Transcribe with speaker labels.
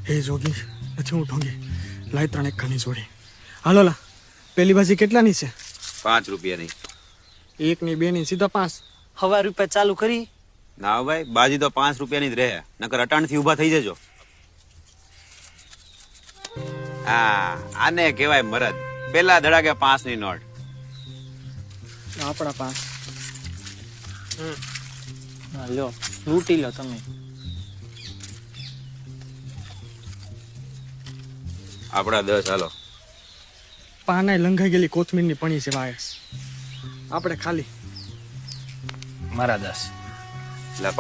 Speaker 1: હે જોગી નથી હું ઢોંગી લાય 3 એકાની જોડી હાલો લા પેલી ભાજી કેટલાની છે
Speaker 2: 5 રૂપિયાની
Speaker 1: 1 ની 2 ની સીધા 5
Speaker 3: હવા રૂપિયા ચાલુ કરી
Speaker 2: ના ભાઈ બાજી તો 5 રૂપિયાની જ રહે નકર અટાણથી ઊભા થઈ જજો આને કહેવાય મરદ પેલા ધડાકે 5 ની નોટ
Speaker 1: આપણા 5
Speaker 3: લ્યો લૂંટી લો તમે
Speaker 2: આપડા 10 હાલો
Speaker 1: પાનાય લંઘાઈ ગયેલી કોથમીરની પણી છે વાયસ આપણે ખાલી
Speaker 3: મારા 10
Speaker 2: એટલે